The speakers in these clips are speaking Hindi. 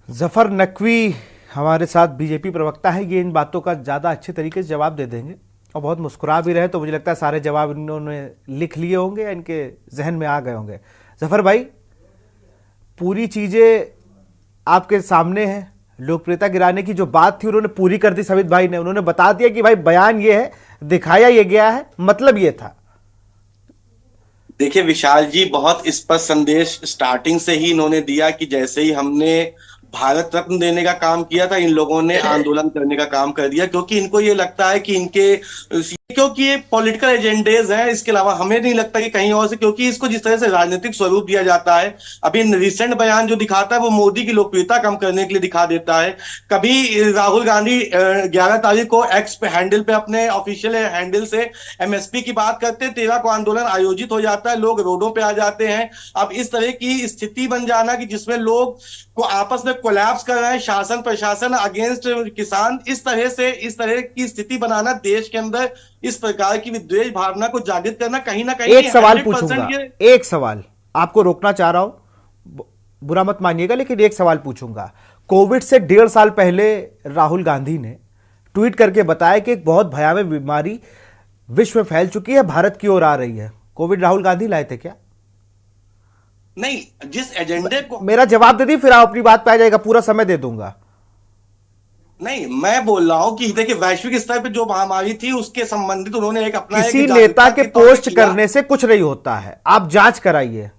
जफर नकवी हमारे साथ बीजेपी प्रवक्ता है। ये इन बातों का ज़्यादा अच्छे तरीके से जवाब दे देंगे और बहुत मुस्कुरा भी रहे, तो मुझे लगता है सारे जवाब इन्होंने लिख लिए होंगे या इनके जहन में आ गए होंगे। जफर भाई, पूरी चीज़ें आपके सामने हैं। लोकप्रियता गिराने की जो बात थी उन्होंने पूरी कर दी। सवित भाई ने उन्होंने बता दिया कि भाई बयान ये है, दिखाया ये गया है, मतलब ये था। देखिए विशाल जी, बहुत स्पष्ट संदेश स्टार्टिंग से ही इन्होंने दिया कि जैसे ही हमने भारत रत्न देने का काम किया था, इन लोगों ने आंदोलन करने का काम कर दिया, क्योंकि इनको ये लगता है कि क्योंकि ये पॉलिटिकल एजेंडेज हैं। इसके अलावा हमें नहीं लगता कि कहीं और से, क्योंकि इसको जिस तरह से राजनीतिक स्वरूप दिया जाता है, अभी रिसेंट बयान जो दिखाता है वो मोदी की लोकप्रियता कम करने के लिए दिखा देता है। कभी राहुल गांधी 11 तारीख को एक्स पे हैंडल पे अपने ऑफिशियल हैंडल से एमएसपी की बात करते हैं, 13 को आंदोलन आयोजित हो जाता है, लोग रोडों पे आ जाते हैं। अब इस तरह की स्थिति बन जाना कि जिसमें लोग को आपस में कोलैप्स कर रहे हैं, शासन प्रशासन अगेंस्ट किसान, इस तरह की स्थिति बनाना, देश के अंदर इस प्रकार की विद्वेष भावना को जागृत करना, कहीं ना कहीं एक सवाल 100% पूछूंगा, ये। एक सवाल आपको रोकना चाह रहा हूं, बुरा मत मानिएगा, लेकिन एक सवाल पूछूंगा। कोविड से 1.5 साल पहले राहुल गांधी ने ट्वीट करके बताया कि एक बहुत भयावह बीमारी विश्व में फैल चुकी है, भारत की ओर आ रही है। कोविड राहुल गांधी लाए थे क्या? नहीं, जिस एजेंडे को। मेरा जवाब दे दी, फिर आप अपनी बात पे आ जाएगा, पूरा समय दे दूंगा। नहीं, मैं बोल रहा हूं कि देखिए वैश्विक स्तर पे जो महामारी थी उसके संबंधित उन्होंने एक अपना किसी एक नेता जागरूकता के के तौर पे पोस्ट किया। करने से कुछ नहीं होता है, आप जांच कराइए।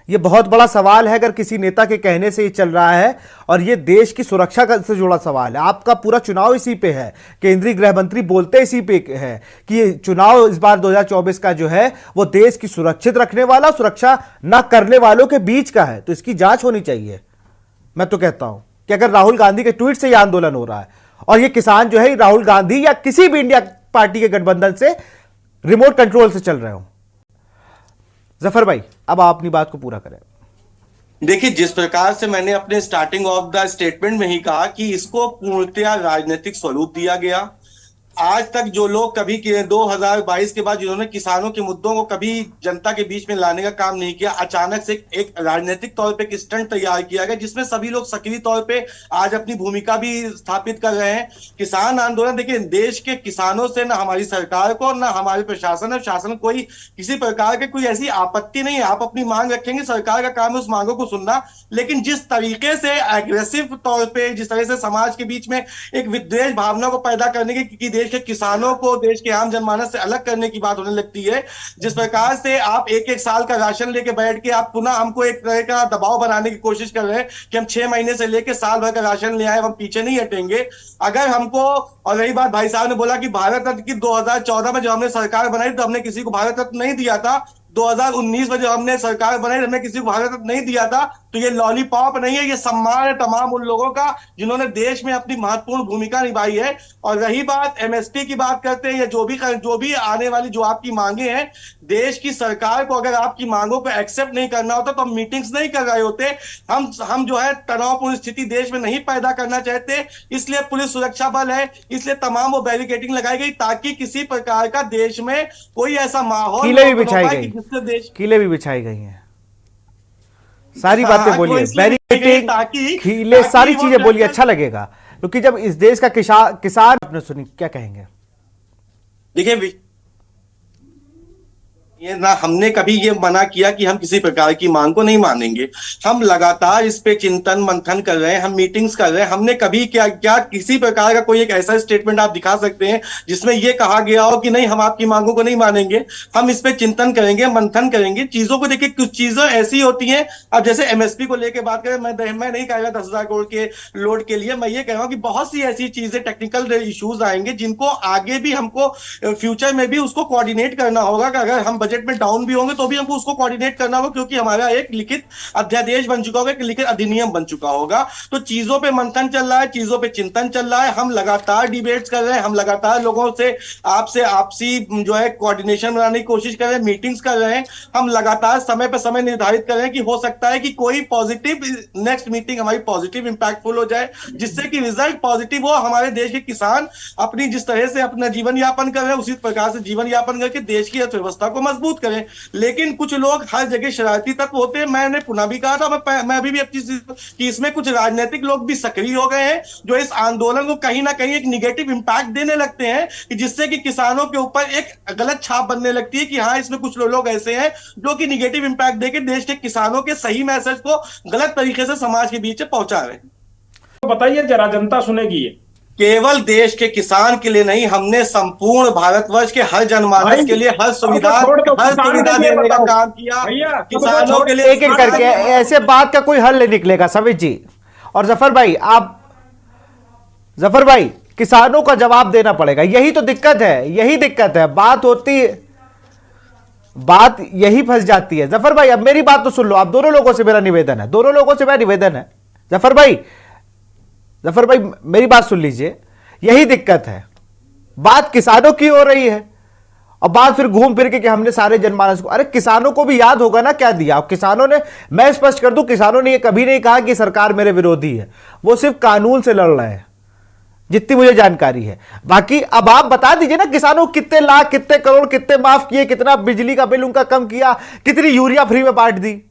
ये बहुत बड़ा सवाल है, अगर किसी नेता के कहने से ये चल रहा है, और ये देश की सुरक्षा से जुड़ा सवाल है। आपका पूरा चुनाव इसी पे है, केंद्रीय गृह मंत्री बोलते इसी पे है कि ये चुनाव इस बार 2024 का जो है वो देश की सुरक्षित रखने वाला, सुरक्षा ना करने वालों के बीच का है, तो इसकी जांच होनी चाहिए। मैं तो कहता हूं कि अगर राहुल गांधी के ट्वीट से यह आंदोलन हो रहा है और ये किसान जो है राहुल गांधी या किसी भी इंडिया पार्टी के गठबंधन से रिमोट कंट्रोल से चल रहे हो। जफर भाई, अब आप अपनी बात को पूरा करें। देखिए, जिस प्रकार से मैंने अपने स्टार्टिंग ऑफ द स्टेटमेंट में ही कहा कि इसको पूर्णतया राजनीतिक स्वरूप दिया गया। आज तक जो लोग कभी 2022 के बाद जिन्होंने किसानों के मुद्दों को कभी जनता के बीच में लाने का काम नहीं किया, अचानक से एक राजनीतिक तौर पे एक स्टंट तैयार किया गया जिसमें सभी लोग सक्रिय तौर पे आज अपनी भूमिका भी स्थापित कर रहे हैं। किसान आंदोलन, देखिए देश के किसानों से ना हमारी सरकार को ना हमारे प्रशासन है, शासन कोई किसी प्रकार के कोई ऐसी आपत्ति नहीं है। आप अपनी मांग रखेंगे, सरकार का काम है उस मांगों को सुनना, लेकिन जिस तरीके से एग्रेसिव तौर पे, जिस तरह से समाज के बीच में एक विद्वेष भावना को पैदा करने की देश के किसानों को देश के आम जनमानस से अलग करने की बात होने लगती है, जिस प्रकार से आप एक एक साल का राशन लेके बैठ के आप पुनः हमको एक तरह का दबाव बनाने की कोशिश कर रहे हैं कि हम 6 महीने से लेके साल भर का राशन ले आए, हम पीछे नहीं हटेंगे। अगर हमको, और रही बात, भाई साहब ने बोला कि भारत रत्न की 2014 में जब हमने सरकार बनाई तो हमने किसी को भारत रत्न नहीं दिया था, 2019 में जब हमने सरकार बनाई हमने किसी को भारत रत्न नहीं दिया था। तो ये लॉलीपॉप नहीं है, ये सम्मान है तमाम उन लोगों का जिन्होंने देश में अपनी महत्वपूर्ण भूमिका निभाई है। और रही बात एमएसपी की बात करते हैं या जो भी आने वाली जो आपकी मांगे हैं, देश की सरकार को अगर आपकी मांगों को एक्सेप्ट नहीं करना होता तो हम मीटिंग्स नहीं कर रहे होते। हम जो है तनावपूर्ण स्थिति देश में नहीं पैदा करना चाहते, इसलिए पुलिस सुरक्षा बल है, इसलिए तमाम वो बैरिकेडिंग लगाई गई ताकि किसी प्रकार का देश में कोई ऐसा माहौल कीले भी बिछाई गई, देश कीले भी बिछाई गई हैं, सारी बातें बोलिए, बैरिकेडिंग, ताकि खीले, सारी चीजें बोलिए, अच्छा लगेगा। क्योंकि जब इस देश का किसान आपने सुनी, क्या कहेंगे? देखिए, ये ना हमने कभी ये मना किया कि हम किसी प्रकार की मांग को नहीं मानेंगे। हम लगातार इस पे चिंतन मंथन कर रहे हैं, हम मीटिंग्स कर रहे हैं। हमने कभी क्या किसी प्रकार का कोई एक ऐसा स्टेटमेंट आप दिखा सकते हैं जिसमें ये कहा गया हो कि नहीं हम आपकी मांगों को नहीं मानेंगे? हम इस पे चिंतन करेंगे, मंथन करेंगे चीजों को। देखिए, कुछ चीजें ऐसी होती हैं, अब जैसे एमएसपी को लेकर बात करें, मैं नहीं कह रहा 10,000 करोड़ के लोड के लिए, मैं ये कह रहा हूं कि बहुत सी ऐसी चीजें, टेक्निकल इश्यूज आएंगे जिनको आगे भी हमको फ्यूचर में भी उसको कोऑर्डिनेट करना होगा कि अगर हम बजट में डाउन भी होंगे तो भी हमको उसको कोऑर्डिनेट करना होगा, क्योंकि हमारा एक लिखित अध्यादेश बन चुका होगा, एक लिखित अधिनियम बन चुका होगा। तो चीजों पे मंथन चल रहा है, चीजों पे चिंतन चल रहा है, हम लगातार डिबेट्स कर रहे हैं, हम लगातार लोगों से आपसे आपसी जो है कोऑर्डिनेशन बनाने की कोशिश कर रहे हैं, मीटिंग्स कर रहे हैं। हम लगातार समय पे समय निर्धारित कर रहे हैं कि हो सकता है कि कोई पॉजिटिव नेक्स्ट मीटिंग हमारी पॉजिटिव इंपैक्टफुल हो जाए, जिससे कि रिजल्ट पॉजिटिव हो। हमारे देश के किसान अपनी जिस तरह से अपना जीवन यापन कर रहे हैं उसी प्रकार से जीवन यापन करके देश की अर्थव्यवस्था को मजबूत करें। लेकिन कुछ लोग हर जगह शरारती तत्व होते हैं। मैंने पुनः भी कहा था, मैं अभी भी कि इसमें कुछ राजनीतिक लोग भी सक्रिय हो गए हैं, जो इस आंदोलन को कहीं ना कहीं एक निगेटिव इंपैक्ट देने लगते हैं, कि जिससे कि किसानों के ऊपर एक गलत छाप बनने लगती है कि हाँ, इसमें कुछ लोग ऐसे हैं जो कि निगेटिव इंपैक्ट देकर देश के किसानों के सही मैसेज को गलत तरीके से समाज के बीच पहुंचा रहे हैं। बताइए जरा, जनता सुनेगी ये। केवल देश के किसान के लिए नहीं, हमने संपूर्ण भारतवर्ष के हर जनमानस के लिए हर सुविधा देने का काम किया। किसानों के लिए एक एक करके ऐसे बात का कोई हल नहीं निकलेगा समीर जी। और जफर भाई किसानों का जवाब देना पड़ेगा, यही तो दिक्कत है, यही दिक्कत है। बात यही फंस जाती है। जफर भाई अब मेरी बात तो सुन लो, आप दोनों लोगों से मेरा निवेदन है, दोनों लोगों से मेरा निवेदन है। जफर भाई मेरी बात सुन लीजिए, यही दिक्कत है। बात किसानों की हो रही है और बात फिर घूम फिर के कि हमने सारे जनमानस को, अरे किसानों को भी याद होगा ना क्या दिया किसानों ने। मैं स्पष्ट कर दूं, किसानों ने ये कभी नहीं कहा कि सरकार मेरे विरोधी है, वो सिर्फ कानून से लड़ रहे हैं, जितनी मुझे जानकारी है। बाकी अब आप बता दीजिए ना, किसानों को कितने लाख, कितने करोड़, कितने माफ किए, कितना बिजली का बिल उनका कम किया, कितनी यूरिया फ्री में बांट दी।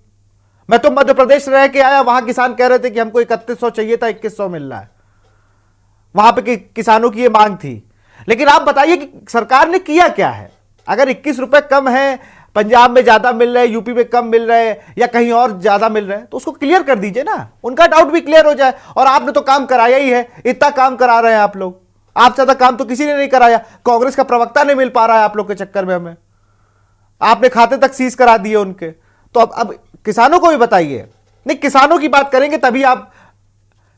मैं तो मध्य प्रदेश रह के आया, वहां किसान कह रहे थे कि हमको 3100 चाहिए था, 2100 मिल रहा है। वहां पे किसानों की ये मांग थी। लेकिन आप बताइए कि सरकार ने किया क्या है। अगर 21 रुपए कम है, पंजाब में ज्यादा मिल रहे हैं, यूपी में कम मिल रहे हैं, या कहीं और ज्यादा मिल रहे हैं, तो उसको क्लियर कर दीजिए ना, उनका डाउट भी क्लियर हो जाए। और आपने तो काम कराया ही है, इतना काम करा रहे हैं आप लोग, आपसे ज्यादा काम तो किसी ने नहीं कराया। कांग्रेस का प्रवक्ता नहीं मिल पा रहा है आप लोग के चक्कर में, हमें आपने खाते तक सीज करा दिए उनके। तो अब किसानों को भी बताइए। नहीं, किसानों की बात करेंगे तभी आप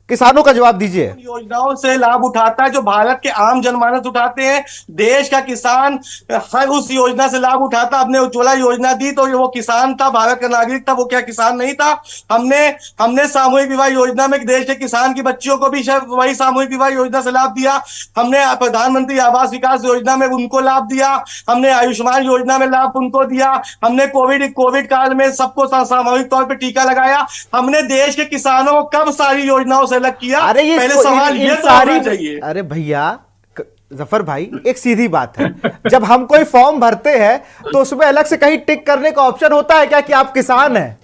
किसानों का जवाब दीजिए। योजनाओं से लाभ उठाता है जो भारत के आम जनमानस उठाते हैं। देश का किसान हर उस योजना से लाभ उठाता। हमने उज्ज्वला योजना दी तो वो किसान था, भारत का नागरिक था, वो क्या किसान नहीं था। हमने सामूहिक विवाह योजना में देश के किसान की बच्चियों को भी वही सामूहिक विवाह योजना से लाभ दिया। हमने प्रधानमंत्री आवास विकास योजना में उनको लाभ दिया। हमने आयुष्मान योजना में लाभ उनको दिया। हमने कोविड काल में सबको सामूहिक तौर पर टीका लगाया। हमने देश के किसानों को कब सारी योजनाओं अलग किया। अरे ये पहले सवाल ये सारी चाहिए। अरे भैया जफर भाई, एक सीधी बात है, जब हम कोई फॉर्म भरते हैं तो उसमें अलग से कहीं टिक करने का ऑप्शन होता है क्या कि आप किसान हैं?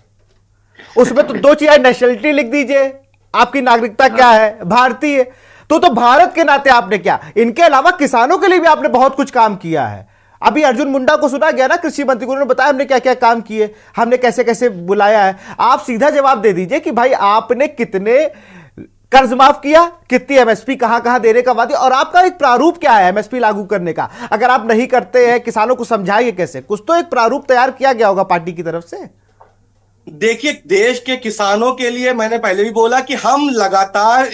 उसमें तो 2 चीजें, नेशनलिटी लिख दीजिए, आपकी नागरिकता क्या है, भारतीय। तो भारत के नाते आपने क्या, इनके अलावा किसानों के लिए भी आपने बहुत कुछ काम किया है। अभी अर्जुन मुंडा को सुना गया ना, कृषि मंत्री को, उन्होंने बताया हमने क्या क्या काम किए, हमने कैसे कैसे बुलाया है। आप सीधा जवाब दे दीजिए कि भाई आपने कितने कर्ज माफ किया, कितनी एमएसपी कहां कहां देने का वादा, और आपका एक प्रारूप क्या है एमएसपी लागू करने का। अगर आप नहीं करते हैं, किसानों को समझाइए कैसे, कुछ तो एक प्रारूप तैयार किया गया होगा पार्टी की तरफ से। देखिए, देश के किसानों के लिए मैंने पहले भी बोला कि हम लगातार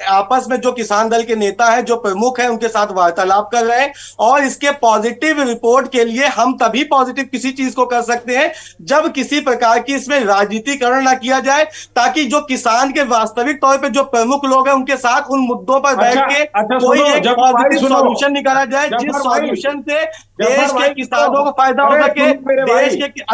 आपस में जो किसान दल के नेता हैं, जो प्रमुख हैं, उनके साथ वार्तालाप कर रहे हैं। और इसके पॉजिटिव रिपोर्ट के लिए हम तभी पॉजिटिव किसी चीज को कर सकते हैं जब किसी प्रकार की इसमें राजनीतिकरण ना किया जाए, ताकि जो किसान के वास्तविक तौर पे जो प्रमुख लोग हैं उनके साथ उन मुद्दों पर बैठ के कोई एक पॉजिटिव सॉल्यूशन निकाला जाए, जिस सॉल्यूशन से देश के किसानों को फायदा हो सके,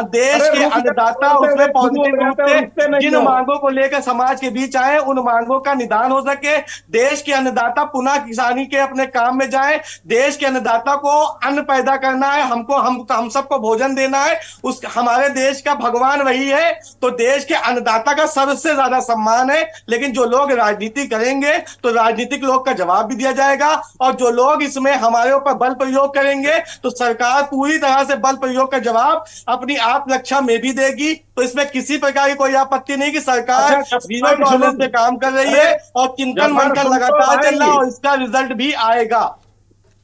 देश के अन्नदाता उसमें पॉजिटिव रूप से जिन मांगों को लेकर समाज के बीच आए, उन मांगों का निदान हो सके। देश के अन्नदाता पुनः किसानी के अपने काम में जाए। देश के अन्नदाता को अन्न पैदा करना है, हम सबको भोजन देना है, उस हमारे देश का भगवान वही है। तो देश के अन्नदाता का सबसे ज्यादा सम्मान है। लेकिन जो लोग राजनीति करेंगे तो राजनीतिक लोग का जवाब भी दिया जाएगा, और जो लोग इसमें हमारे ऊपर बल प्रयोग करेंगे तो सरकार पूरी तरह से बल प्रयोग का जवाब अपनी आत्मरक्षा में भी देगी। तो इसमें किसी प्रकार की कोई आपत्ति नहीं कि सरकार जीरो टॉलरेंस से काम कर रही है, और चिंतन मंथन लगातार चल रहा है, और इसका रिजल्ट भी आएगा।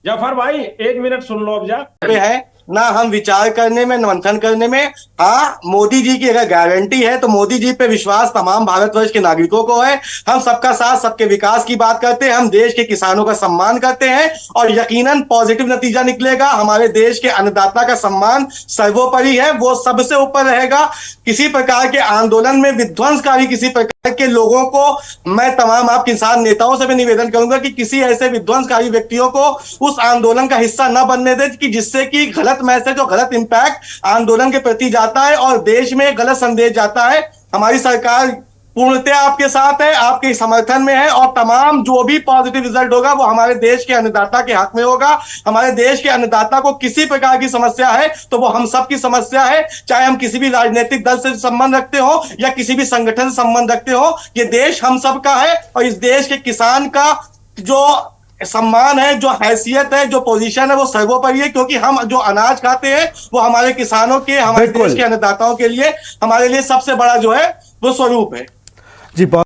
जफर भाई 1 मिनट सुन लो अब जा है ना, हम विचार करने में, मंथन करने में। हाँ, मोदी जी की अगर गारंटी है तो मोदी जी पे विश्वास तमाम भारतवर्ष के नागरिकों को है। हम सबका साथ, सबके विकास की बात करते हैं, हम देश के किसानों का सम्मान करते हैं, और यकीनन पॉजिटिव नतीजा निकलेगा। हमारे देश के अन्नदाता का सम्मान सर्वोपरि है, वो सबसे ऊपर रहेगा। किसी प्रकार के आंदोलन में विध्वंसकारी किसी प्रकार के लोगों को मैं तमाम आप किसान नेताओं से भी निवेदन करूंगा कि किसी ऐसे विध्वंसकारी व्यक्तियों को उस आंदोलन का हिस्सा न बनने दे, कि जिससे कि गलत मैसेज और गलत इंपैक्ट आंदोलन के प्रति जाता है और देश में गलत संदेश जाता है। हमारी सरकार पूर्णतः आपके साथ है, आपके समर्थन में है, और तमाम जो भी पॉजिटिव रिजल्ट होगा वो हमारे देश के अन्नदाता के हक में होगा। हमारे देश के अन्नदाता को किसी प्रकार की समस्या है तो वो हम सब की समस्या है, चाहे हम किसी भी राजनीतिक दल से संबंध रखते हो या किसी भी संगठन से संबंध रखते हो। ये देश हम सब का है और इस देश के किसान का जो सम्मान है, जो हैसियत है, जो पोजीशन है, वो सर्वोपरि है, क्योंकि हम जो अनाज खाते हैं वो हमारे किसानों के, हमारे देश के अन्नदाताओं के लिए, हमारे लिए सबसे बड़ा जो है वो स्वरूप है। जी बहुत